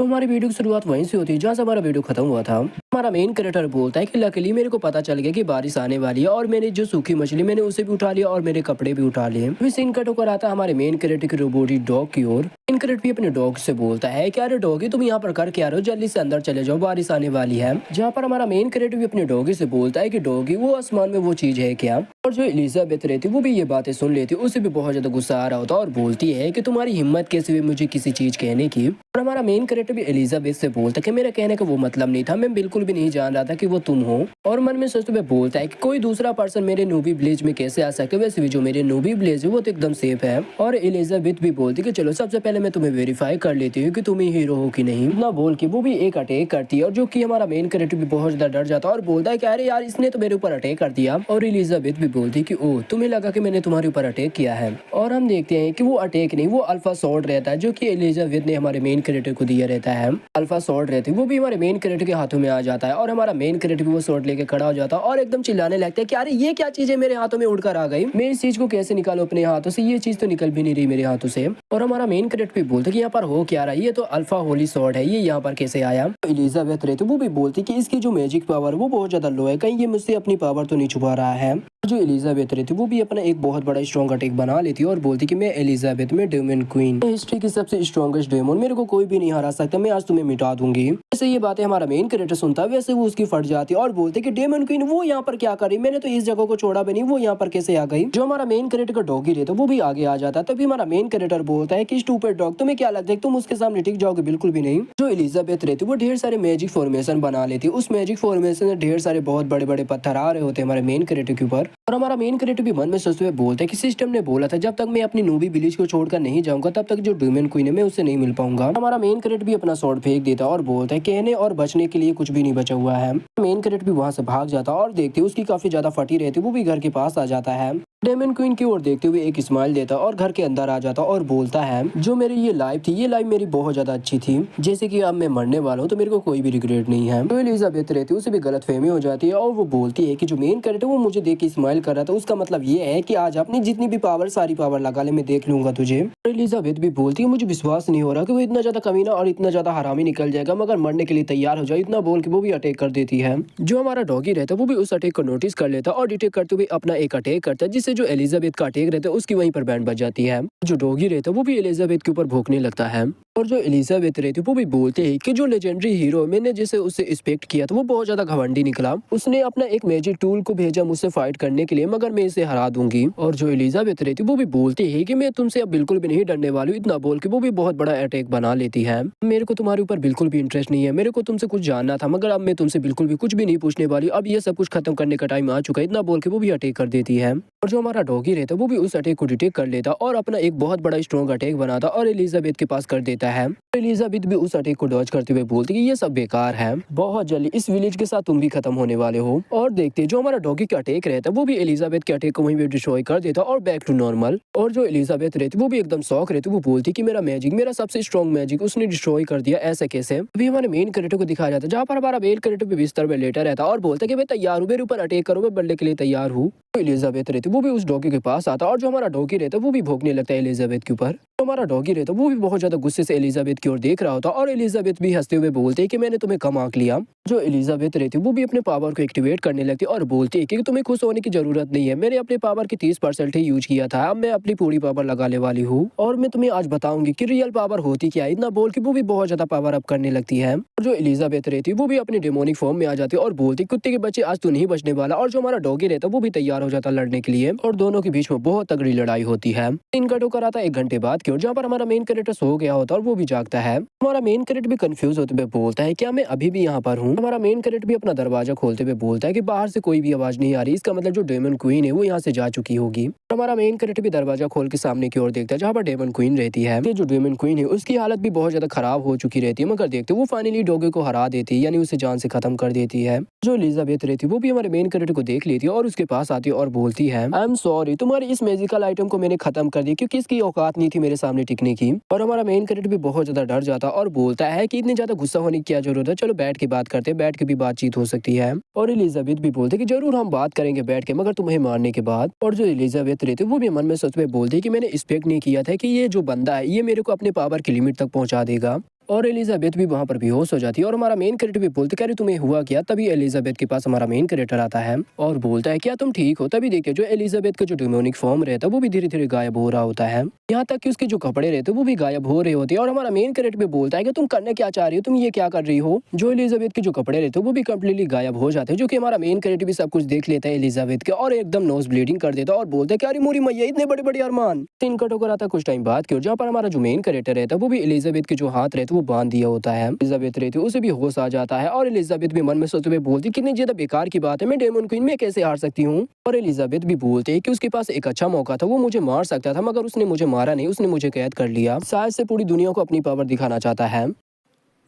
तो हमारी वीडियो की शुरुआत वहीं से होती है जहाँ से हमारा वीडियो खत्म हुआ था। हमारा मेन कैरेक्टर बोलता है कि लकीली मेरे को पता चल गया कि बारिश आने वाली है और मैंने जो सूखी मछली मैंने उसे भी उठा लिया और मेरे कपड़े भी उठा लिए। फिर सीन कट होकर आता है हमारे मेन कैरेक्टर की रोबोटी डॉग की ओर। मेन कैरेक्टर भी अपने डॉग से बोलता है कि अरे डॉगी तुम यहाँ पर कर क्या रहे हो, जल्दी से अंदर चले जाओ बारिश आने वाली है। जहाँ पर हमारा मेन कैरेक्टर भी अपने डॉगी से बोलता है कि डॉगी वो आसमान में वो चीज है क्या। और जो एलिजाबेथ रहती वो भी ये बातें सुन लेती, उसे भी बहुत ज्यादा गुस्सा आ रहा होता और बोलती है कि तुम्हारी हिम्मत कैसे हुई मुझे किसी चीज कहने की। और हमारा मेन कैरेक्टर भी एलिजाबेथ से बोलता है कि मेरा कहने का वो मतलब नहीं था, मैं बिल्कुल भी नहीं जान रहा था कि वो तुम हो। और मन में सोचते हुए बोलता है कि कोई दूसरा पर्सन मेरे नूबी विलेज में कैसे आ सकता है, वैसे भी जो मेरे नूबी विलेज है वो तो एकदम सेफ है। और एलिजाबेथ भी बोलती कि चलो सबसे पहले मैं तुम्हें वेरीफाई कर लेती हूँ कि तुम ही हीरो हो कि नहीं। ना बोल के वो भी एक अटैक करती है और जो कि हमारा मेन कैरेक्टर भी बहुत ज्यादा डर जाता है और बोलता है कि अरे यार इसने तो मेरे ऊपर अटैक कर दिया। और एलिजाबेथ भी बोलती है कि ओह तुम्हें लगा कि मैंने तुम्हारे ऊपर अटैक किया है। और हम देखते हैं कि वो अटैक नहीं, वो अल्फा शॉट रहता है जो कि एलिजाबेथ ने हमारे मेन कैरेक्टर को दिया रहता है। अल्फा शॉट रहती है वो भी हमारे मेन कैरेक्टर के हाथों में आ जाता है और हमारा मेन कैरेक्टर भी वो शॉट लेके खड़ा हो जाता है और एकदम चिल्लाने लगता है कि अरे ये क्या चीज है मेरे हाथों में उड़कर आ गई, मैं इस चीज को कैसे निकालूं अपने हाथों से, ये चीज तो निकल भी नहीं रही मेरे हाथों से। और हमारा मेन कैरेक्टर भी बोलता है कि यहाँ पर हो क्या रहा है, ये तो अल्फा होली शॉट है, ये यहाँ पर कैसे आया। एलिजाबेथ रहती वो भी बोलती कि इसकी जो मैजिक पावर वो बहुत ज्यादा लो है, कहीं ये मुझसे अपनी पावर तो नहीं छुपा रहा है। जो एलिजाबेथ रहती वो भी अपना एक बहुत बड़ा स्ट्रॉन्ग अटैक बना लेती है और बोलती कि मैं एलिजाबेथ में डेमन क्वीन, हिस्ट्री की सबसे स्ट्रॉन्गेस्ट डेमन, मेरे को कोई भी नहीं हरा सकता, मैं आज तुम्हें मिटा दूंगी। जैसे ये बातें हमारा मेन कैरेक्टर सुनता है वैसे वो उसकी फट जाती है और बोलते कि डेमन क्वीन वो यहाँ पर क्या कर रही, मैंने तो इस जगह को छोड़ा भी नहीं, वो यहाँ पर कैसे आ गई। जो हमारा मेन कैरेक्टर का डॉगी रहता है वो भी आगे आ जाता है। तभी हमारा मेन कैरेक्टर बोलता है कि स्टूपिड डॉग तुम्हें क्या लगता है तुम उसके सामने टिक जाओगे, बिल्कुल भी नहीं। जो एलिजाबेथ रहती वो ढेर सारे मैजिक फॉर्मेशन बना लेती है, उस मैजिक फॉर्मेशन में ढेर सारे बहुत बड़े बड़े पत्थर आ रहे होते हैं हमारे मेन कैरेक्टर के ऊपर। और हमारा मेन कैरेक्टर भी मन में सोचते हुए बोलता है कि सिस्टम ने बोला था जब तक मैं अपनी नूबी विलेज को छोड़कर नहीं जाऊंगा तब तक जो डेमन क्वीन है मैं उससे नहीं मिल पाऊंगा। हमारा मेन कैरेक्टर भी अपना शॉट फेंक देता और बोलता है कहने और बचने के लिए कुछ भी नहीं बचा हुआ है। मेन कैरेक्टर भी वहां से भाग जाता और देखते उसकी काफी ज्यादा फटी रहती, वो भी घर के पास आ जाता है। डेमन क्वीन की ओर देखते हुए एक स्माइल देता और घर के अंदर आ जाता और बोलता है जो मेरी ये लाइफ थी ये लाइफ मेरी बहुत ज्यादा अच्छी थी, जैसे कि अब मैं मरने वाला हूँ तो मेरे को कोई भी रिग्रेट नहीं है। तो एलिजाबेथ रहती है उसे भी गलतफहमी हो जाती है और वो बोलती है कि जो मेन कैरेक्टर वो मुझे देख के स्माइल कर रहा था उसका मतलब ये है कि आज अपनी जितनी भी पावर सारी पावर लगा ले, मैं देख लूंगा तुझे। एलिजाबेथ भी बोलती है मुझे विश्वास नहीं हो रहा कि वो इतना ज्यादा कमीना और इतना ज्यादा हरामी निकल जाएगा, मगर मरने के लिए तैयार हो जाए, इतना बोल के वो भी अटैक कर देती है। जो हमारा डॉगी रहता है वो भी उस अटैक को नोटिस कर लेता और डिटेक्ट करते हुए अपना एक अटैक करता है, जिससे जो एलिजाबेथ का अटैक रहता है उसकी वहीं पर बैंड बज जाती है। जो डॉगी रहता है वो भी एलिजाबेथ के ऊपर भौंकने लगता है। और जो एलिजाबेथ रहती है वो भी बोलते हैं कि जो लेजेंडरी हीरो मैंने जिसे उससे एक्सपेक्ट किया था वो बहुत ज्यादा घमंडी निकला, उसने अपना एक मैजिक टूल को भेजा मुझसे फाइट करने के लिए, मगर मैं इसे हरा दूंगी। और जो एलिजाबेथ रहती है वो भी बोलती है कि मैं तुमसे अब बिल्कुल भी नहीं डरने वाली हूँ, इतना बोल के वो भी बहुत बड़ा अटैक बना लेती है। मेरे को तुम्हारे ऊपर बिल्कुल भी इंटरेस्ट नहीं है, मेरे को तुमसे कुछ जानना था मगर अब मैं तुमसे बिल्कुल भी कुछ भी नहीं पूछने वाली, अब ये सब कुछ खत्म करने का टाइम आ चुका है, इतना बोल के वो भी अटैक कर देती है। और जो हमारा डॉगी रहता है वो भी उस अटैक को डिटेक्ट कर लेता और अपना एक बहुत बड़ा स्ट्रॉन्ग अटैक बनाता और एलिजाबेथ के पास कर देता है। एलिजाबेथ भी उस अटैक को डॉज करते हुए बोलती कि ये सब बेकार है, बहुत जल्दी इस विलेज के साथ तुम भी खत्म होने वाले हो। और देखते जो हमारा डॉगी का अटैक रहता है वो भी एलिजाबेथ के अटैक को वहीं पे डिस्ट्रॉय कर देता और बैक टू नॉर्मल। और जो एलिजाबेथ रहती वो भी एकदम शॉक रहती, वो बोलती कि मेरा मैजिक, मेरा सबसे स्ट्रॉन्ग मैजिक उसने डिस्ट्रॉय कर दिया, ऐसे कैसे। अभी हमारे मेन कैरेक्टर को दिखाया जाता है जहाँ पर हमारा मेन कैरेक्टर भी बिस्तर में लेटा रहता और बोलता कि मैं तैयार हूँ, मेरे ऊपर अटैक करो, मैं बढ़ने के लिए तैयार हूँ। एलिजाबेथ रहती वो भी उस डॉगी के पास आता और जो हमारा डॉगी रहता वो भी भौंकने लगता है एलिजाबेथ के ऊपर। तो हमारा डॉगी रहता वो भी बहुत ज्यादा गुस्से से एलिजाबेथ की ओर देख रहा होता और एलिजाबेथ भी हंसते हुए बोलते कि मैंने तुम्हें कम आंक लिया। जो एलिजाबेथ रहती वो भी अपने पावर को एक्टिवेट करने लगती और बोलती है कि तुम्हें खुश होने की जरूरत नहीं है, मैंने अपने पावर की 30% ही यूज किया था, अब मैं अपनी पूरी पावर लगाने वाली हूँ और मैं तुम्हें आज बताऊंगी कि रियल पावर होती क्या है, इतना बोल के वो भी बहुत ज्यादा पावर अप करने लगती है। और जो एलिजाबेथ रहती वो भी अपनी डेमोनिक फॉर्म में आ जाती है और बोलती कुत्ते के बच्चे आज तू नहीं बचने वाला। और जो हमारा डॉगी रहता वो भी तैयार हो जाता लड़ने के लिए और दोनों के बीच में बहुत तगड़ी लड़ाई होती है। इन कट होकर आता 1 घंटे बाद की ओर जहाँ पर हमारा मेन कैरेक्टर सो गया होता और वो भी जागता है। हमारा मेन कैरेक्टर भी कंफ्यूज होते हुए बोलता है क्या मैं अभी भी यहाँ पर हूँ। हमारा मेन कैरेक्टर भी अपना दरवाजा खोलते हुए बोलता है कि बाहर से कोई भी आवाज नहीं आ रही, इसका मतलब जो डेमन क्वीन है वो यहाँ से जा चुकी होगी। हमारा मेन कैरेक्टर भी दरवाजा खोल के सामने की ओर देखता है जहाँ पर डेमन क्वीन रहती है। ये जो डेमन क्वीन है उसकी हालत भी बहुत ज्यादा खराब हो चुकी रहती है, मगर देखते वो फाइनली डॉगी को हरा देती है, यानी उसे जान से खत्म कर देती है। जो एलिजाबेथ रहती है वो भी हमारे मेन कैरेक्टर को देख लेती है और उसके पास आती है और बोलती है आई एम सॉरी, तुम्हारी इस मैजिकल आइटम को मैंने खत्म कर दिया क्योंकि इसकी औकात नहीं थी मेरे सामने टिकने की। और हमारा मेन कैरेक्टर भी बहुत ज्यादा डर जाता और बोलता है कि इतनी ज्यादा गुस्सा होने की क्या जरूरत है, चलो बैठ के बात करते हैं, बैठ के भी बातचीत हो सकती है। और एलिजाबेथ भी बोलते कि जरूर हम बात करेंगे बैठ के, मगर तुम्हें मारने के बाद। और जो एलिजाबेथ रहती है वो भी मन में सोचते हुए बोलती है कि मैंने एक्सपेक्ट नहीं किया था कि ये जो बंदा है ये मेरे को अपने पावर की लिमिट तक पहुंचा देगा। और एलिजाबेथ भी वहाँ पर बेहोश हो जाती है और हमारा मेन कैरेक्टर भी बोलते कह रहे तुम्हें हुआ क्या। तभी एलिजाबेथ के पास हमारा मेन कैरेक्टर आता है और बोलता है क्या तुम ठीक हो। तभी देखिए जो एलिजाबेथ का जो डिमोनिक फॉर्म रहता है वो भी धीरे धीरे गायब हो रहा होता है, यहाँ तक कि उसके जो कपड़े रहते हैं वो भी गायब हो रहे होते हैं। और हमारा मेन कैरेक्टर भी बोलता है कि तुम करने क्या चाह रही हो, तुम ये क्या कर रही हो। जो एलिजाबेथ के जो कपड़े रहते हैं वो भी कम्प्लीटली गायब हो जाते हैं, जो कि हमारा मेन कैरेक्टर भी सब कुछ देख लेता है एलिजाबेथ के और एकदम नोज ब्लीडिंग कर देता है और बोलता है कि अरे मोरी मैया इतने बड़े बड़े अरमान। सीन कट होकर आता कुछ टाइम बाद की ओर, जहाँ पर हमारा जो मेन कैरेक्टर रहता है वो भी एलिजाबेथ के जो हाथ रहते वो बांध दिया होता है। एलिजाबेथ रहती है उसे भी होश आ जाता है और एलिजाबेथ भी मन में सोचते हुए बोलती कितनी ज्यादा बेकार की बात है, मैं डेमन क्वीन में कैसे हार सकती हूँ। और एलिजाबेथ भी बोलते हैं कि उसके पास एक अच्छा मौका था, वो मुझे मार सकता था मगर उसने मुझे मारा नहीं, उसने मुझे कैद कर लिया, शायद से पूरी दुनिया को अपनी पावर दिखाना चाहता है।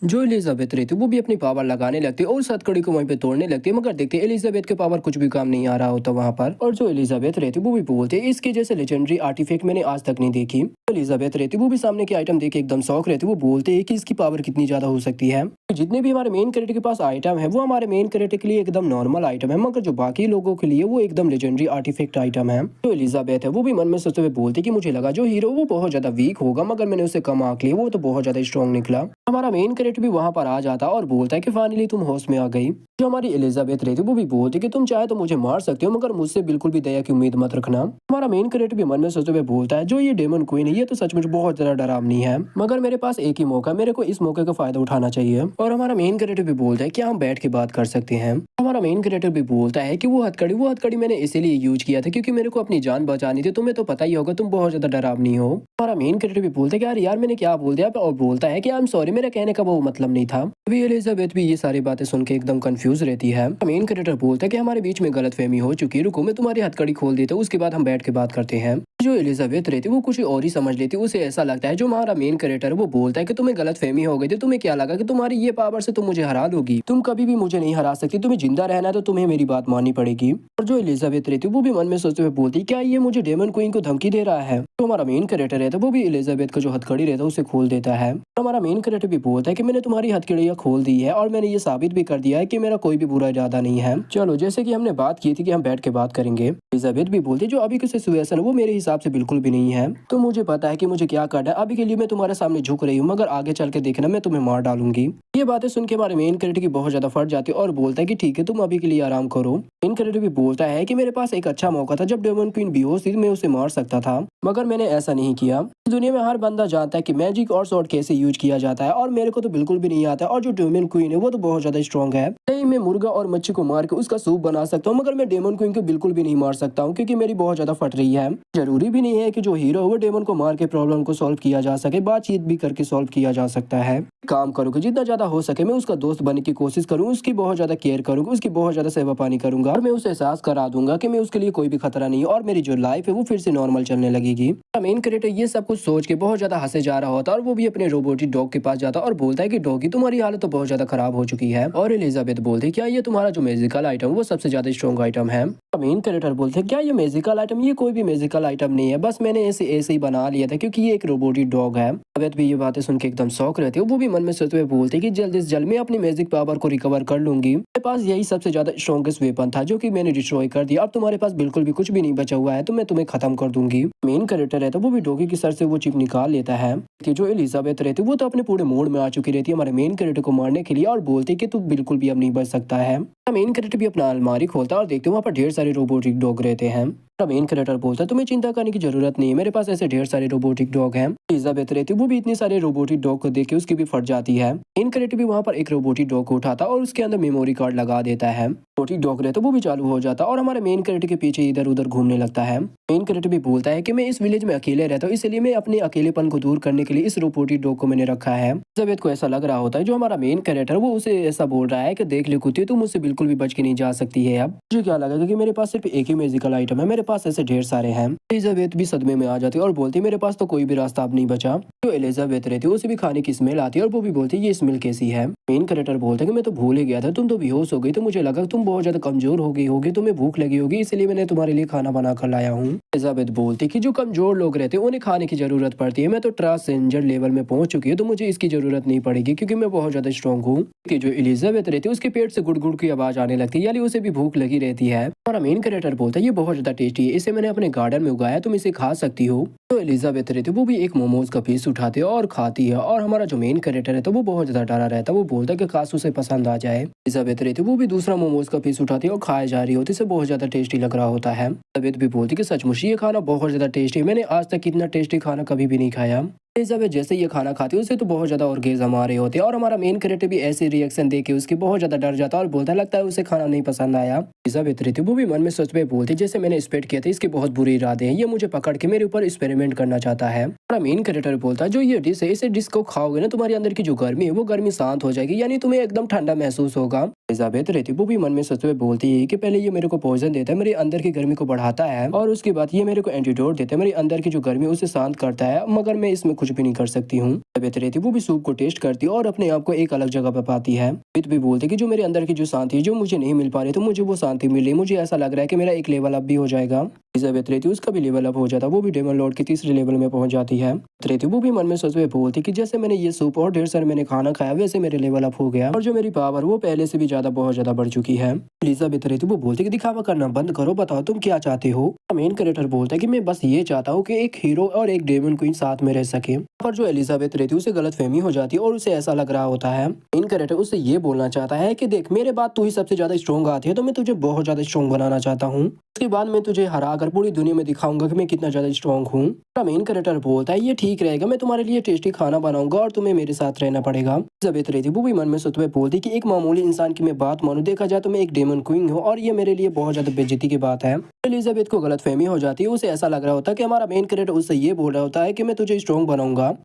जो एलिजाबेथ रहती है वो भी अपनी पावर लगाने लगती है और उस हथकड़ी को वहीं पे तोड़ने लगती है, मगर देखते हैं एलिजाबेथ के पावर कुछ भी काम नहीं आ रहा होता वहाँ पर। और जो एलिजाबेथ रहती है वो भी बोलती है इसके जैसे लेजेंडरी आर्टिफैक्ट मैंने आज तक नहीं देखी। एलिजाबेथ रहती है वो भी सामने के आइटम देख के एकदम शौक रहती है, वो बोलते हैं कि इसकी पावर कितनी ज्यादा हो सकती है। जितने भी हमारे मेन कैरेक्टर के पास आइटम है वो हमारे मेन कैरेक्टर के लिए एकदम नॉर्मल आइटम है, मगर जो बाकी लोगों के लिए वो एकदम लेजेंडरी आर्टिफैक्ट आइटम है। जो एलिजाबेथ है वो भी मन में सोचते हुए बोलती है कि मुझे लगा जो हीरो वो बहुत ज्यादा वीक होगा, मगर मैंने उसे कम आंक लिया, वो तो बहुत ज्यादा स्ट्रॉन्ग निकला। हमारा मेन कैरेक्टर भी वहाँ पर आ जाता और बोलता है कि फाइनली तुम होश में आ गई। जो हमारी एलिजाबेथ रहती है वो भी बोलती है कि तुम चाहे तो मुझे मार सकते हो मगर मुझसे बिल्कुल भी दया की उम्मीद मत रखना। हमारा मेन कैरेक्टर भी मन में सोचते हुए बोलता है जो ये डेमन क्वीन है ये तो सचमुच बहुत ज्यादा डरावनी है, मगर मेरे पास एक ही मौका, मेरे को इस मौके का फायदा उठाना चाहिए। और हमारा मेन कैरेक्टर भी बोलता है कि हम बैठ के बात कर सकते हैं। हमारा मेन कैरेक्टर भी बोलता है कि वो हथकड़ी मैंने इसीलिए यूज किया था क्योंकि मेरे को अपनी जान बचानी थी, तुम्हें तो पता ही होगा तुम बहुत ज्यादा डरावनी हो। हमारा मेन कैरेक्टर भी बोलता है कि यार मैंने क्या बोल दिया, और बोलता है कि आई एम सॉरी, मेरा कहने का वो मतलब नहीं था। अभी एलिजाबेथ भी ये सारी बातें सुन के एकदम कंफ्यूज रहती है। मेन कैरेक्टर बोलता है कि हमारे बीच में गलतफहमी हो चुकी है, रुको मैं तुम्हारी हथकड़ी खोल देता हूँ, उसके बाद हम बैठ के बात करते हैं। जो एलिजाबेथ रहती है वो कुछ और ही समझ लेती है, उसे ऐसा लगता है जो हमारा मेन कैरेक्टर है वो बोलता है कि तुम्हें गलतफहमी हो गई थी, तुम्हें क्या लगा कि तुम्हारी ये पावर से तुम मुझे हरा दोगी, तुम कभी भी मुझे नहीं हरा सकती, तुम्हें जिंदा रहना है तो तुम्हें मेरी बात माननी पड़ेगी। और जो एलिजाबेथ रहती है वो भी मन में सोचते हुए बोलती है क्या ये मुझे डेमन क्वीन को धमकी दे रहा है। तो हमारा मेन कैरेक्टर रहता है वो भी एलिजाबेथ का जो हथकड़ी रहता है उसे खोल देता है। हमारा मेन कैरेक्टर भी बोलता है कि मैंने तुम्हारी हथकड़ियां खोल दी है और मैंने ये साबित भी कर दिया है कि मेरा कोई भी बुरा इरादा नहीं है। चलो जैसे कि हमने बात की थी कि हम बैठ के बात करेंगे। एलिजाबेथ भी बोलती है जो अभी की सिचुएशन है वो मेरे हिसाब से बिल्कुल भी नहीं है, तो मुझे पता है कि मुझे क्या करना है, अभी के लिए मैं तुम्हारे सामने झुक रही हूँ मगर आगे चल के देखना मैं तुम्हें मार डालूंगी। ये बातें सुन के हमारे मेन कैरेक्टर की बहुत ज्यादा फट जाती है और बोलता है कि ठीक है तुम अभी के लिए आराम करो। मेन कैरेक्टर भी बोलता है कि मेरे पास एक अच्छा मौका था, जब डेमन क्वीन बेहोश थी मैं उसे मार सकता था मगर मैंने ऐसा नहीं किया। दुनिया में हर बंदा जानता है कि मैजिक और स्वॉर्ड कैसे यूज किया जाता है और मेरे को तो बिल्कुल भी नहीं आता, और जो डेमन क्वीन है वो तो बहुत ज्यादा स्ट्रॉन्ग है। नहीं मैं मुर्गा और मच्छी को मार के उसका सूप बना सकता हूँ मगर मैं डेमन क्वीन को बिल्कुल भी नहीं मार सकता हूँ क्योंकि मेरी बहुत ज्यादा फट रही है। जरूरी भी नहीं है कि जो हीरो है वो डेमन को मार के प्रॉब्लम को सॉल्व किया जा सके, बातचीत भी करके सॉल्व किया जा सकता है। काम करूंगा जितना ज्यादा हो सके मैं उसका दोस्त बनने की कोशिश करूँ, उसकी बहुत ज्यादा केयर करूंगा, उसकी बहुत ज्यादा सेवा पानी करूंगा और मैं उसे एहसास करा दूंगा कि मैं उसके लिए कोई भी खतरा नहीं और मेरी जो लाइफ है वो फिर से नॉर्मल चलने लगेगी। मेन कैरेक्टर ये सब कुछ सोच के बहुत ज्यादा हंसे जा रहा होता है और वो भी अपने रोबोटिक डॉग के पास जाता और बोलता है कि डॉगी तुम्हारी हालत तो बहुत ज्यादा खराब हो चुकी है। और एलिजाबेथ बोलती है क्या ये तुम्हारा जो मैजिकल आइटम वो सबसे ज्यादा स्ट्रॉन्ग आइटम है। मेन कैरेक्टर बोलते हैं क्या ये मैजिकल आइटम, ये कोई भी मैजिकल आइटम नहीं है, बस मैंने ऐसे ही बना लिया था क्योंकि ये एक रोबोटिक डॉग है। एलिजाबेथ भी ये बातें सुन के एकदम शौक रहती है, वो भी मन में सोचते हुए बोलती है कि जल्द से जल्द मैं अपनी मैजिक पावर को रिकवर कर लूंगी, मेरे पास यही सबसे ज्यादा स्ट्रॉन्गेस्ट वेपन था जो कि मैंने डिस्ट्रॉय कर दिया, अब तुम्हारे पास बिल्कुल भी कुछ भी नहीं बचा हुआ है तो मैं तुम्हें खत्म कर दूंगी। मेन कैरेक्टर है तो वो भी डॉगी की सर से वो चिप निकाल लेता है कि जो एलिजाबेथ रहती है वो तो अपने पूरे मूड में आ चुकी रहती है हमारे मेन कैरेक्टर को मारने के लिए और बोलती है कि तू बिल्कुल भी अब नहीं बच सकता है। मेन कैरेक्टर भी अपना अलमारी खोलता है और देखते हैं वहाँ पर ढेर सारे रोबोटिक डॉग रहते हैं। मेन कैरेक्टर बोलता है तुम्हें चिंता करने की जरूरत नहीं है, मेरे पास ऐसे ढेर सारे रोबोटिक डॉग हैं। एलिजाबेथ रहती है वो भी इतने सारे रोबोटिक डॉग को देख के उसकी भी फट जाती है। मेन कैरेक्टर भी वहाँ पर एक रोबोटिक डॉग को उठाता और उसके अंदर मेमोरी कार्ड लगा देता है। रोबोटिक डॉग रहता है वो भी चालू हो जाता और हमारे मेन कैरेक्टर के पीछे इधर उधर घूमने लगता है। मेन कैरेक्टर भी बोलता है कि मैं इस विलेज में अकेले रहता हूँ इसलिए मैं अपने अकेलेपन को दूर करने के लिए इस रोबोटिक डॉग को मैंने रखा है। एलिजाबेथ को ऐसा लग रहा होता है जो हमारा मेन कैरेक्टर वो उसे ऐसा बोल रहा है कि देख ले कुत्ते तुम मुझसे बिल्कुल भी बच के नहीं जा सकती है। अब मुझे क्या लगा कि मेरे पास सिर्फ एक ही मैजिकल आइटम है, मेरे पास ऐसे ढेर सारे हैं। एलिजाबेथ भी सदमे में आ जाती है और बोलती है मेरे पास तो कोई भी रास्ता अब नहीं बचा। जो एलिजाबेथ रहती है उसे भी खाने की स्मेल आती है और वो भी बोलती है ये स्मेल कैसी है। मेन कैरेक्टर बोलते हैं कि मैं तो भूल ही गया था, तुम तो बेहोश हो गई तो मुझे लगा तुम बहुत ज्यादा कमजोर हो गई होगी, तुम्हें भूख लगी होगी इसलिए मैंने तुम्हारे लिए खाना बना कर लाया हूँ। एलिजाबेथ बोलती है कि जो कमजोर लोग रहते हैं उन्हें खाने की जरूरत पड़ती है, मैं तो ट्रांसजेंडर लेवल में पहुंच चुकी है तो मुझे इसकी जरूरत नहीं पड़ेगी क्योंकि मैं बहुत ज्यादा स्ट्रॉन्ग हूँ। जो एलिजाबेथ रहती है उसके पेट से गुड़ गुड़ की आवाज आने लगती है, यानी उसे भी भूख लगी रहती है। हमारा मेन कैरेक्टर बोलता है ये बहुत ज्यादा टेस्टी है, इसे मैंने अपने गार्डन में उगाया, तुम इसे खा सकती हो। तो एलिजाबेथ रहती है वो भी एक मोमोज का पीस उठाती है और खाती है, और हमारा जो मेन कैरेक्टर है तो वो बहुत ज्यादा डरा रहता है, वो बोलता है कि काश उसे पसंद आ जाए। एलिजाबेथ रहती है वो भी दूसरा मोमोज का पीस उठाती है और खाए जा रही होती है, इसे बहुत ज्यादा टेस्टी लग रहा होता है। एलिजाबेथ भी बोलती है कि सचमुच ये खाना बहुत ज्यादा टेस्टी है, मैंने आज तक इतना टेस्टी खाना कभी भी नहीं खाया। एलिजाबेथ जैसे ये खाना खाती है उसे तो बहुत ज्यादा ऑर्गेज़म आ रहे होते हैं, और हमारा मेन कैरेक्टर भी ऐसे रिएक्शन देख के उसकी बहुत ज्यादा डर जाता है और बोलता लगता है उसे खाना नहीं पसंद आया। एलिजाबेथ रहती है वो भी मन में सच में बोलती जैसे मैंने एक्सपेक्ट किया था, इसके बहुत बुरे इरादे हैं, ये मुझे पकड़ के मेरे ऊपर एक्सपेरिमेंट करना चाहता है। हमारा मेन कैरेक्टर बोलता है जो ये डिश है, इसे डिश को खाओगे ना तुम्हारे अंदर की जो गर्मी है वो गर्मी शांत हो जाएगी, यानी तुम्हें एकदम ठंडा महसूस होगा। एलिजाबेथ रहती है वो भी मन में सच में बोलती है कि पहले ये मेरे को पॉइजन देता है, मेरे अंदर की गर्मी को बढ़ाता है, और उसके बाद ये मेरे को एंटीडोट देता है, मेरे अंदर की जो गर्मी उसे शांत करता है, मगर मैं इसमें कुछ भी नहीं कर सकती हूँ। तबीयत रहती है वो भी सूप को टेस्ट करती है और अपने आप को एक अलग जगह पर पाती है। तबीयत भी बोलती है कि जो मेरे अंदर की जो शांति है जो मुझे नहीं मिल पा रही, तो मुझे वो शांति मिल रही, मुझे ऐसा लग रहा है कि मेरा एक लेवल अप भी हो जाएगा। एलिजाबेथ रहती है उसका भी लेवल अप हो जाता है, वो भी डेमन लॉर्ड के तीसरे लेवल में पहुंच जाती है। रहती वो भी मन में सोच में बोलती कि जैसे मैंने ये सूप और ढेर सारे मैंने खाना खाया वैसे मेरे लेवल अप हो गया, और जो मेरी पावर वो पहले से भी ज्यादा बहुत ज्यादा बढ़ चुकी है। एलिजाबेथ रहती वो बोलती कि दिखावा करना बंद करो, बताओ तुम क्या चाहते हो। मेन कैरेक्टर बोलता है कि मैं बस ये चाहता हूँ कि एक हीरो और एक डेमन क्वीन साथ में रह सके। पर जो एलिजाबेथ रहती है उसे गलतफहमी हो जाती है और उसे ऐसा लग रहा होता है मेन कैरेक्टर उससे ये बोलना चाहता है कि देख मेरे बाद तू ही सबसे ज्यादा स्ट्रॉन्ग आती है, तो मैं तुझे बहुत ज्यादा स्ट्रॉन्ग बनाना चाहता हूँ, उसके बाद मैं तुझे हरा कर पूरी दुनिया में दिखाऊंगा कि मैं कितना ज्यादा स्ट्रॉन्ग हूँ। मेन कैरेक्टर बोलता है ये ठीक रहेगा, मैं तुम्हारे लिए टेस्टी खाना बनाऊंगा और तुम्हें मेरे साथ रहना पड़ेगा। एलिजाबेथ रहती वो भी मन में सोचते हुए बोलती कि एक मामूली इंसान की मैं बात मानूं, देखा जाए तो मैं एक डेमन क्वीन हूँ और ये मेरे लिए बहुत ज्यादा बेइज्जती की बात है। एलिजाबेथ को गलतफहमी हो जाती है, उसे ऐसा लग रहा होता है कि हमारा मेन कैरेक्टर उससे ये बोल रहा होता है कि मैं तुझे स्ट्रॉन्ग बनाऊंगा,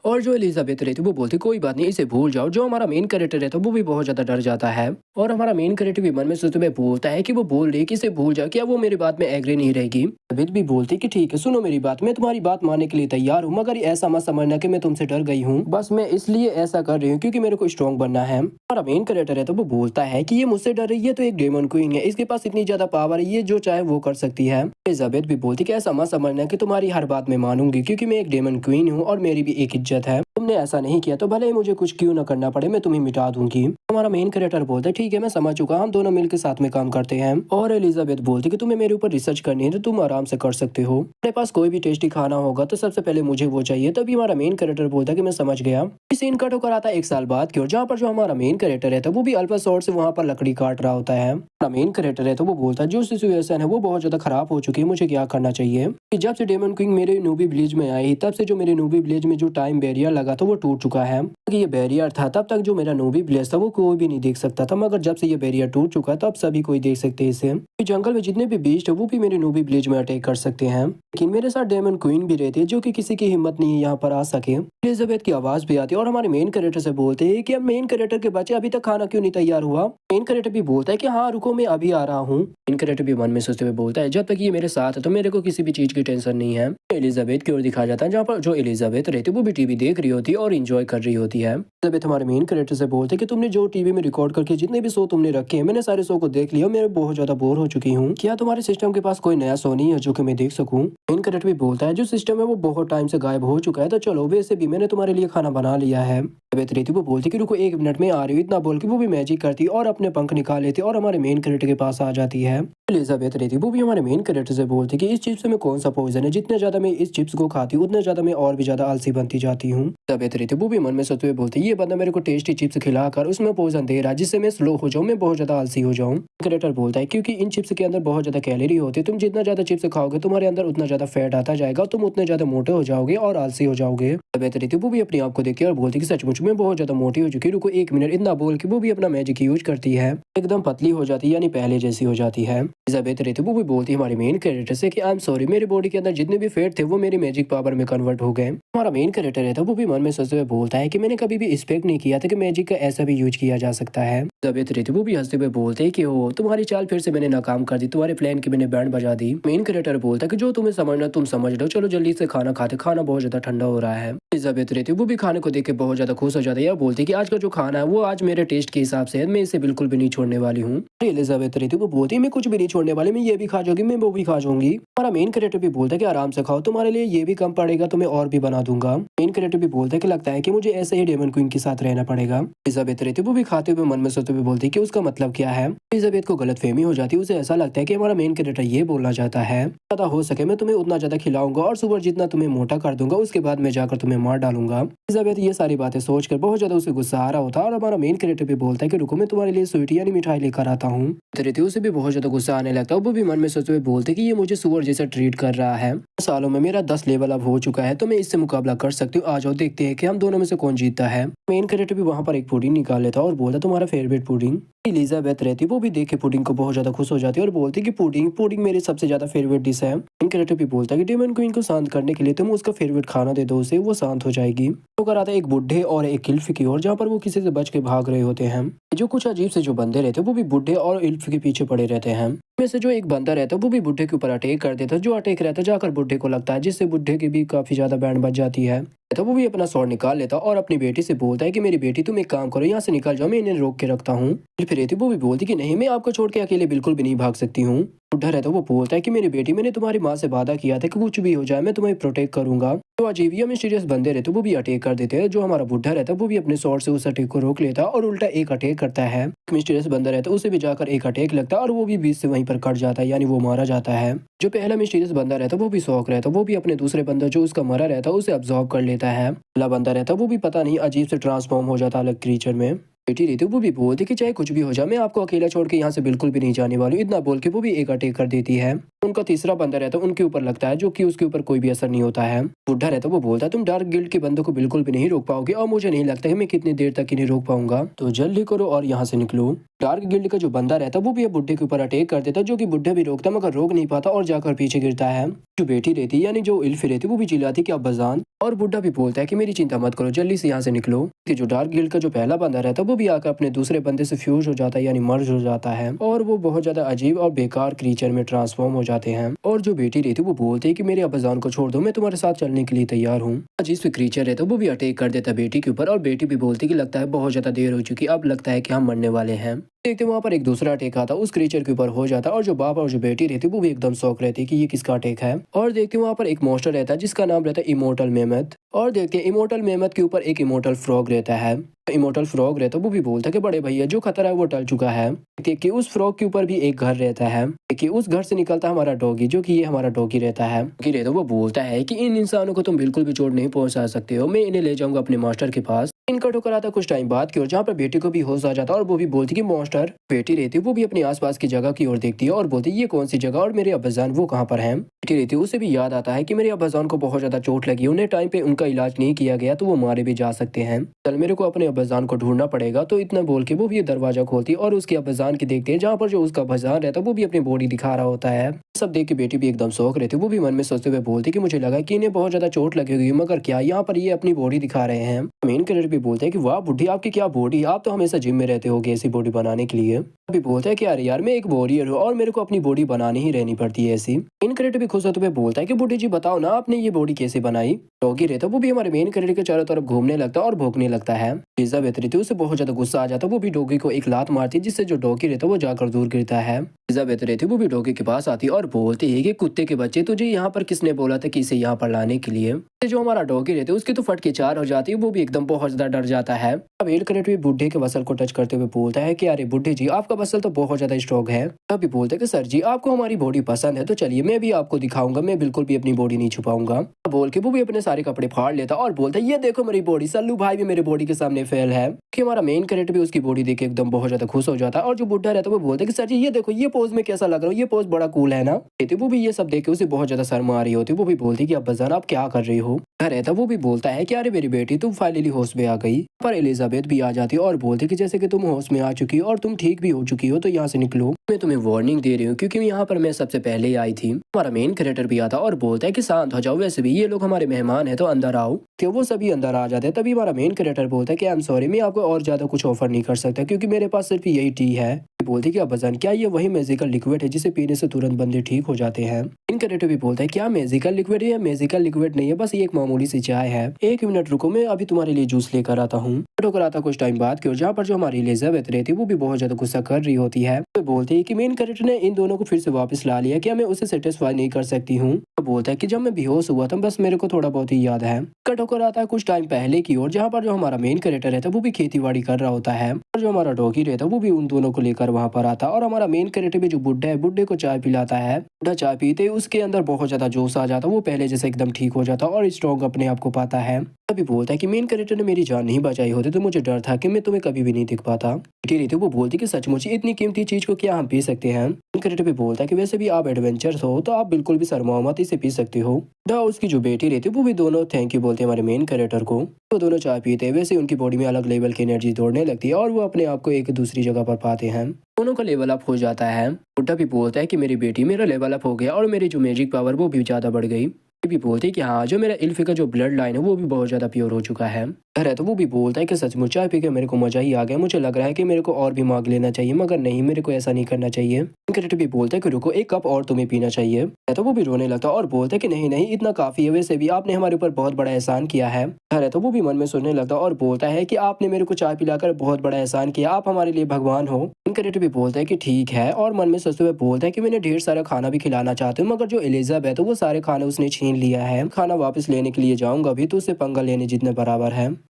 और जो एलिजाबेथ रहती है वो बोलती कोई बात नहीं इसे भूल जाओ। जो हमारा मेन कैरेक्टर रहता है वो भी बहुत ज्यादा डर जाता है, और हमारा मेन कैरेक्टर भी मन में सोचते हुए बोलता है कि वो बोल रही कि इसे भूल जाओ, क्या वो मेरी बात में एग्री नहीं रहेगी। एलिजाबेथ भी बोलती कि ठीक है सुनो मेरी बात, मैं तुम्हारी बात मानने के लिए तैयार हूँ, मगर ऐसा मत समझना कि मैं तुमसे डर गई हूँ, बस मैं इसलिए ऐसा कर रही हूँ क्योंकि मेरे को स्ट्रॉन्ग बनना है। हमारा मेन कैरेक्टर है तो वो बोलता है कि ये मुझसे डर रही है तो एक डेमन क्वीन है, इसके पास इतनी ज्यादा पावर है, ये जो चाहे वो कर सकती है। एलिजाबेथ भी बोलती कि ऐसा मत समझना कि तुम्हारी हर बात में मानूंगी, क्योंकि मैं एक डेमन क्वीन हूँ और मेरी भी एक इज्जत है, तुमने ऐसा नहीं किया तो भले ही मुझे कुछ क्यों ना करना पड़े मैं तुम्हें मिटा दूंगी। हमारा मेन कैरेक्टर बोलता है ठीक है मैं समझ चुका, हम दोनों मिलकर साथ में काम करते हैं। और एलिजाबेथ बोलती कि तुम्हें मेरे ऊपर रिसर्च करनी है तो तुम आराम से कर सकते हो, मेरे पास कोई भी टेस्टी खाना होगा तो सबसे पहले मुझे वो चाहिए। तभी हमारा मेन कैरेक्टर बोलता है कि मैं समझ गया। इस सीन कट होकर आता है 1 साल बाद की ओर, जहाँ पर जो हमारा मेन कैरेक्टर है तो वो भी अल्फा शॉर्ट से वहाँ पर लकड़ी काट रहा होता है। हमारा मेन कैरेक्टर है तो वो बोलता है जो सिचुएशन है वो बहुत ज्यादा खराब हो चुकी है, मुझे क्या करना चाहिए। कि जब से डेमन किंग मेरे नूबी विलेज में आई तब से जो मेरे नूबी विलेज में जो टाइम बैरियर लगा था वो टूट चुका है। कि ये बैरियर था तब तक जो मेरा नूबी विलेज था वो कोई भी नहीं देख सकता था, मगर जब से ये बैरियर टूट चुका है तब सभी कोई देख सकते हैं इसे। जंगल में जितने भी बीस्ट है वो भी मेरे नूबी विलेज में अटैक कर सकते हैं, लेकिन मेरे साथ डेमन क्वीन भी रहती है जो कि किसी की हिम्मत नहीं है यहाँ पर आ सके। एलिजाबेथ की आवाज भी आती है और हमारे मेन कैरेक्टर से बोलते हैं कि अब मेन कैरेक्टर के बच्चे अभी तक खाना क्यों नहीं तैयार हुआ। मेन कैरेक्टर भी बोलता है कि हाँ रुको मैं अभी आ रहा हूँ। मेन कैरेक्टर भी मन में सोचते हुए बोलता है जब तक ये मेरे साथ है तो मेरे को किसी भी चीज की टेंशन नहीं है। एलिजाबेथ की ओर दिखाया जाता है जहाँ पर जो एलिजाबेथ रहती है वो भी टीवी देख रही होती है और इंजॉय कर रही होती है। एलिजाबेथ हमारे मेन कैरेक्टर से बोलते हैं कि तुमने जो टीवी में रिकॉर्ड करके जितने भी शो तुमने रखे हैं मैंने सारे शो को देख लिया, मैं बहुत ज्यादा बोर हो चुकी हूँ, क्या तुम्हारे सिस्टम के पास कोई नया शो नहीं है जो कि मैं देख सकूँ। मेन कैरेक्टर भी बोलता है जो सिस्टम है वो बहुत टाइम से गायब हो चुका है, तो चलो वैसे भी मैंने तुम्हारे लिए खाना बना लिया है। एलिजाबेथ रहती वो बोलती कि रुको 1 मिनट में आ रही हूँ, इतना बोल के वो भी मैजिक करती और अपने पंख निकाल लेती और हमारे मेन कैरेक्टर के पास आ जाती है। एलिजाबेथ रहती वो भी हमारे मेन कैरेक्टर से बोलती कि इस चिप्स में कौन सा पॉइजन है, जितने ज्यादा मैं इस चिप्स को खाती हूँ उतने ज्यादा मैं और भी ज्यादा आलसी बनती जाती हूँ। एलिजाबेथ रहती वो भी मन में सोचते हुए बोलती ये बंदा मेरे को टेस्टी चिप्स खिलाकर उसमें पॉइजन दे रहा है जिससे मैं स्लो हो जाऊँ, मैं बहुत ज्यादा आलसी हो जाऊँ। कैरेक्टर बोलता है क्योंकि इन चिप्स के अंदर बहुत ज्यादा कैलोरी होती है, तुम जितना ज्यादा चिप्स खाओगे तुम्हारे अंदर उतना ज्यादा फैट आता जाएगा, तुम उतने ज्यादा मोटे हो जाओगे और आलसी हो जाओगे। एलिजाबेथ रहती वो भी अपने आप को देखती है और बोलती कि सचमुच में बहुत ज्यादा मोटी हो चुकी है, रुको 1 मिनट, इतना बोल के वो भी अपना मैजिक यूज करती है, एकदम पतली हो जाती है यानी पहले जैसी हो जाती है। एलिजाबेथ रहती वो भी बोलती है हमारे मेन कैरेक्टर से कि आई एम सॉरी मेरी बॉडी के अंदर जितने भी फैट थे वो मेरी मैजिक पावर में कन्वर्ट हो गए। हमारा मेन कैरेक्टर रहता है वो भी मन में सोचते हुए बोलता है कि मैंने कभी भी एक्सपेक्ट नहीं किया था कि मैजिक का ऐसा भी यूज किया जा सकता है। एलिजाबेथ रहती वो भी हंसते हुए बोलते हैं कि हो तुम्हारी चाल फिर से मैंने नाकाम कर दी, तुम्हारे प्लान की मैंने बैंड बजा दी। मेन कैरेक्टर बोलता है कि जो तुम्हें समझना तुम समझ लो, चलो जल्दी से खाना खाते, खाना बहुत ज्यादा ठंडा हो रहा है। एलिजाबेथ रहती वो भी खाने को देख के बहुत ज्यादा खुश हो जाती है, बोलती कि आज का जो खाना है वो आज मेरे टेस्ट के हिसाब से है, मैं इसे बिल्कुल भी नहीं छोड़ने वाली हूँ। एलिजाबेथ रहती वो बोलती है मैं कुछ भी नहीं छोड़ने वाली, मैं ये भी खा जाऊंगी मैं वो भी खा जाऊंगी। हमारा मेन कैरेक्टर भी बोलता है कि आराम से खाओ, तुम्हारे लिए ये भी कम पड़ेगा तो मैं और भी बना दूंगा। मेन कैरेक्टर भी बोलता है कि लगता है कि मुझे ऐसे ही डेमन क्वीन के साथ रहना पड़ेगा। एलिजाबेथ रहती वो भी खाते हुए मन में सोचते सोचते हुए बोलती है कि उसका मतलब क्या है। एलिजाबेथ को गलतफहमी हो जाती है, उसे ऐसा लगता है कि हमारा मेन कैरेक्टर ये बोलना चाहता है ज्यादा हो सके मैं तुम्हें उतना ज्यादा खिलाऊंगा और सुबह जितना तुम्हें मोटा कर दूंगा उसके बाद मैं जाकर तुम्हें मार डालूंगा। एलिजाबेथ ये सारी बातें सोचकर बहुत ज्यादा उसे गुस्सा आ रहा होता है और हमारा मेन कैरेक्टर भी बोलता है कि रुको मैं तुम्हारे लिए स्वीट यानी मिठाई लेकर आता हूँ। रहती उसे भी बहुत ज्यादा गुस्सा आने लगता है, वो भी मन में सोचते हुए बोलते कि ये मुझे सुअर जैसा ट्रीट कर रहा है। सालों में मेरा 10 लेवल अप हो चुका है तो मैं इससे मुकाबला कर सकती हूँ, आ जाओ देखते हैं कि हम दोनों में से कौन जीतता है। मेन कैरेक्टर भी वहाँ पर एक पुडिंग निकाल लेता और बोलता तुम्हारा फेवरेट पुडिंग। एलिजाबेथ रहती वो भी देख के पुडिंग को बहुत ज्यादा खुश हो जाती है और बोलती कि पुडिंग पुडिंग मेरी सबसे ज्यादा फेवरेट डिश है। मेन कैरेक्टर भी बोलता है कि डेमन क्वीन को शांत करने के लिए तुम उसका फेवरेट खाना दे दो उसे, वो शांत हो जाएगी। तो कर आता है एक बुढ़े और एक इल्फ की ओर जहाँ पर वो किसी से बच के भाग रहे होते हैं। जो कुछ अजीब से जो बंदे रहते हैं वो भी बुढ़े और इल्फ के पीछे पड़े रहते हैं। में से जो एक बंदा रहता है वो भी बुढ़े के ऊपर अटैक कर देता है, जो अटैक रहता है जाकर बुढ़े को लगता है जिससे बुढ़े की भी काफी ज्यादा बैंड बच जाती है। तो वो भी अपना स्वॉर्ड निकाल लेता और अपनी बेटी से बोलता है कि मेरी बेटी तुम एक काम करो यहाँ से निकल जाओ, मैं इन्हें रोक के रखता हूँ। फिर रहती वो भी बोलती कि नहीं मैं आपको छोड़ के अकेले बिल्कुल भी नहीं भाग सकती हूँ। बुढ़ा रहता वो बोलता है कि मेरी बेटी मैंने तुम्हारी माँ से वादा किया था कि कुछ भी हो जाए मैं तुम्हें प्रोटेक्ट करूंगा। तो अजीब या मिस्टीरियस बंदे रहते वो भी अटैक कर देते हैं। जो हमारा बुढ़ा रहता है वो भी अपने स्वॉर्ड से उस अटैक को रोक लेता और उल्टा एक अटैक करता है। मिस्टीरियस बंदा रहता है उसे भी जाकर एक अटैक लगता है और वो भी बीच से वहीं पर कट जाता है यानी वो मारा जाता है। जो पहला मिस्टीरियस बंदा रहता है वो भी शौक रहता है, वो भी अपने दूसरे बंदा जो उसका मरा रहता है उसे अब्जॉर्ब कर लेता है। पहला बंदा रहता है वो भी पता नहीं अजीब से ट्रांसफॉर्म हो जाता है अलग क्रीचर में। बेटी रहती है वो भी बोलती कि चाहे कुछ भी हो जाए मैं आपको अकेला छोड़ के यहाँ से बिल्कुल भी नहीं जाने वाली हूँ, इतना बोल के वो भी एक अटैक कर देती है। उनका तीसरा बंदा रहता है उनके ऊपर लगता है जो कि उसके ऊपर कोई भी असर नहीं होता है। बुढ़ा रहता है वो बोलता है तुम डार्क गिल्ड के बंदों को बिल्कुल भी नहीं रोक पाओगे और मुझे नहीं लगता है मैं कितनी देर तक इन्हें रोक पाऊंगा, तो जल्दी करो और यहाँ से निकलो। डार्क गिल्ड का जो बंदा रहता है वो भी बुढ़े के ऊपर अटैक कर देता है, जो कि बुढ़ा भी रोकता मगर रोक नहीं पाता और जाकर पीछे गिरता है। जो बेटी रहती है यानी जो इल्फी रहती है वो भी चिल्लाती कि अब बजान, और बुढ़ा भी बोलता है कि मेरी चिंता मत करो जल्दी से यहाँ से निकलो। कि जो डार्क गिल्ड का जो पहला बंदा रहता है वो भी आकर अपने दूसरे बंदे से फ्यूज हो जाता है यानी मर्ज हो जाता है और वो बहुत ज्यादा अजीब और बेकार क्रीचर में ट्रांसफॉर्म हो जाते हैं। और जो बेटी रहती है वो बोलती है कि मेरे अब्बाजान को छोड़ दो मैं तुम्हारे साथ चलने के लिए तैयार हूँ। अजीब से क्रीचर रहता है वो भी अटैक कर देता है बेटी के ऊपर और बेटी भी बोलती कि लगता है बहुत ज्यादा देर हो चुकी, अब लगता है कि हम मरने वाले हैं। देखते वहाँ पर एक दूसरा अटैक आता उस क्रीचर के ऊपर हो जाता और जो बाप और जो बेटी रहती वो भी एकदम शौक रहती कि ये किसका अटैक है। और देखते वहाँ पर एक मॉन्स्टर रहता है जिसका नाम रहता है इमोर्टल मेमथ। और देखते हैं इमोर्टल मेमथ के ऊपर एक इमोर्टल फ्रॉग रहता है। इमोर्टल फ्रॉग रहता है वो भी बोलता है कि बड़े भैया जो खतरा है वो टल चुका है। देखिए उस फ्रॉग के ऊपर भी एक घर रहता है। देखिए उस घर से निकलता है हमारा डॉगी, जो कि ये हमारा डॉगी रहता है। डॉगी रहता है वो बोलता है कि इन इंसानों को तुम बिल्कुल भी चोट नहीं पहुंचा सकते हो, मैं इन्हें ले जाऊंगा अपने मास्टर के पास। इनका ठोकर आता कुछ टाइम बाद की ओर जहाँ पर बेटी को भी होश आ जाता और वो भी बोलती कि मॉन्स्टर। बेटी रहती वो भी अपने आसपास की जगह की ओर देखती है और बोलती ये कौन सी जगह और मेरे अब्बाजान वो कहाँ पर हैं। बेटी रहती उसे भी याद आता है कि मेरे अब्बाजान को बहुत ज्यादा चोट लगी, उन्हें टाइम पे उनका इलाज नहीं किया गया तो वो मारे भी जा सकते हैं। चल मेरे को अपने अब्बाजान को ढूंढना पड़ेगा। तो इतना बोल के वो भी दरवाजा खोलती है और उसके अब्बाजान की देखते हैं जहाँ पर जो उसका अब्बाजान रहता है वो भी अपनी बॉडी दिखा रहा होता है। सब देख के बेटी भी एकदम शौक रहती है, वो भी मन में सोचते हुए बोलती कि मुझे लगा कि इन्हें बहुत ज्यादा चोट लगी हुई मगर क्या यहाँ पर ये अपनी बॉडी दिखा रहे हैं। मेन कैरेक्टर भी बोलते हैं कि वाह बुढ़ी आपकी क्या बॉडी, आप तो हमेशा जिम में रहते होगे ऐसी बॉडी बनाने के लिए। अभी बोलता है कि अरे यार मैं एक वॉरियर हूँ और मेरे को अपनी बॉडी बनानी ही रहनी पड़ती है ऐसी। इन कैरेक्टर भी खुश होते हुए बोलता है कि बुढ़ी जी बताओ ना आपने ये बॉडी कैसे बनाई। डॉगी रहता वो भी हमारे मेन कैरेक्टर के चारों तरफ घूमने लगता और भौंकने लगता है। एलिजाबेथ रहती उसे बहुत ज्यादा गुस्सा आ जाता, वो भी डॉगी को एक लात मारती है जिससे जो डॉगी रहता वो जाकर दूर गिरता है। एलिजाबेथ रहती वो भी डॉगी के पास आती और बोलती है कि कुत्ते के बच्चे तुझे यहाँ पर किसने बोला था कि इसे यहाँ पर लाने के लिए। जो हमारा डॉगी रहते उसकी तो फट के चार हो जाती है, वो भी एकदम बहुत ज्यादा डर जाता है। अब एल कैरेक्टर भी बुढ़े के वसल को टच करते हुए बोलता है कि अरे बुढ़े जी आपका वसल तो बहुत ज्यादा स्ट्रॉन्ग है। अभी बोलते हैं कि सर जी आपको हमारी बॉडी पसंद है तो चलिए मैं भी आपको दिखाऊंगा, मैं बिल्कुल भी अपनी बॉडी नहीं छुपाऊंगा। बोल के वो भी अपने सारे कपड़े फाड़ लेता और बोलता है ये देखो मेरी बॉडी, सल्लू भाई भी मेरे बॉडी के सामने फेल है। कि हमारा मेन कैरेक्टर भी उसकी बॉडी देख के एकदम बहुत ज्यादा खुश हो जाता है और जो बुढ़ा रहता है वो बोलता है कि सर जी ये देखो ये पोज में कैसा लग रहा है, ये पोज बड़ा कूल है ना। कहते वो भी ये सब देख के उसे बहुत ज्यादा शर्म आ रही होती, वो भी बोलती कि अब्बाजान आप क्या कर रही हो। रहता वो भी बोलता है कि अरे मेरी बेटी तुम फाइनली होश में आ गई। पर एलिजाबेथ भी आ जाती है और बोलती कि जैसे कि तुम होश में आ चुकी हो और तुम ठीक भी हो चुकी हो तो यहाँ से निकलो, मैं तुम्हें वार्निंग दे रही हूँ क्योंकि यहाँ पर मैं सबसे पहले ही आई थी। हमारा मेन कैरेक्टर भी आता और बोलता है कि शांत हो जाओ, वैसे भी ये लोग हमारे मेहमान है तो अंदर आओ। तो वो सभी अंदर आ जाते हैं। तभी हमारा मेन कैरेक्टर बोलता है कि आई एम सॉरी मैं आपको और ज्यादा कुछ ऑफर नहीं कर सकता क्योंकि मेरे पास सिर्फ यही टी है। बोलती कि अब्बाजान क्या ये वही मैजिकल लिक्विड है जिसे पीने से तुरंत बंदे ठीक हो जाते हैं। इन कैरेक्टर भी बोलता है क्या मैजिकल लिक्विड है, मैजिकल लिक्विड नहीं है बस ये एक मामूली सी चाय है, 1 मिनट रुको मैं अभी तुम्हारे लिए जूस लेकर आता हूँ। होकर आता कुछ टाइम बाद की और जहाँ पर जो हमारी एलिजाबेथ रहती है वो भी बहुत ज्यादा गुस्सा कर रही होती है। वो बोलती है कि मेन कैरेक्टर ने इन दोनों को फिर से वापस ला लिया, क्या मैं उसे सेटिस्फाई नहीं कर सकती हूँ। वो बोलता है कि जब मैं बेहोश हुआ था बस मेरे को थोड़ा बहुत ही याद है। कट होकर आता है कुछ टाइम पहले की ओर, जहाँ पर जो हमारा मेन कैरेक्टर रहता है वो भी खेती बाड़ी कर रहा होता है, और जो हमारा डॉगी रहता है वो भी उन दोनों को लेकर वहाँ पर आता है। और हमारा मेन कैरेक्टर भी जो बुड्ढा है, बुड्ढे को चाय पिलाता है। बुड्ढा चाय पीते ही उसके अंदर बहुत ज्यादा जोश आ जाता है, वो पहले जैसे एकदम ठीक हो जाता और स्ट्रॉन्ग अपने आप को पाता है। तभी बोलता है कि मेन कैरेक्टर ने मेरी जान नहीं बचाई होती तो मुझे डर था कि मैं तुम्हें कभी भी नहीं दिख पाता। बेटी रहती वो बोलती कि सचमुच इतनी कीमती चीज को क्या हम पी सकते हैं। मेन कैरेक्टर भी बोलता है कि वैसे भी आप एडवेंचर हो तो आप बिल्कुल भी शर्माओ मत, इसे पी सकते हो। बुड्ढा उसकी जो बेटी रहती है वो भी दोनों थैंक यू बोलते हैं हमारे मेन कैरेक्टर को। वो दोनों चाय पीते हैं, वैसे उनकी बॉडी में अलग लेवल की एनर्जी दौड़ने लगती है और वो अपने आप को एक दूसरी जगह पर पाते हैं। दोनों का लेवल अप हो जाता है। बुड्ढा भी बोलता है कि मेरी बेटी, मेरा लेवल अप हो गया और मेरी जो मैजिक पावर वो भी ज्यादा बढ़ गई। ये भी बोलते हैं कि हाँ, जो मेरा इल्फी का जो ब्लड लाइन है वो भी बहुत ज्यादा प्योर हो चुका है। है तो वो भी बोलता है कि सचमुच चाय पी के मेरे को मजा ही आ गया, मुझे लग रहा है कि मेरे को और भी मांग लेना चाहिए, मगर नहीं, मेरे को ऐसा नहीं करना चाहिए। कैरेक्टर भी बोलता है कि रुको, एक कप और तुम्हें पीना चाहिए। तो वो भी रोने लगता है और बोलता है कि नहीं नहीं, इतना काफी है, वैसे भी आपने हमारे ऊपर बहुत बड़ा एहसान किया है। तो वो भी मन में सोचने लगता है और बोलता है कि आपने मेरे को चाय पिलाकर बहुत बड़ा एहसान किया, आप हमारे लिए भगवान हो। कैरेक्टर भी बोलता है कि ठीक है, और मन में सोचते हुए बोलता है कि मैंने ढेर सारा खाना भी खिलाना चाहते हूँ, मगर जो एलिजाबेथ है तो वो सारे खाने उसने छीन लिया है। खाना वापस लेने के लिए जाऊंगा भी तो उससे पंगा लेने जितने बराबर है।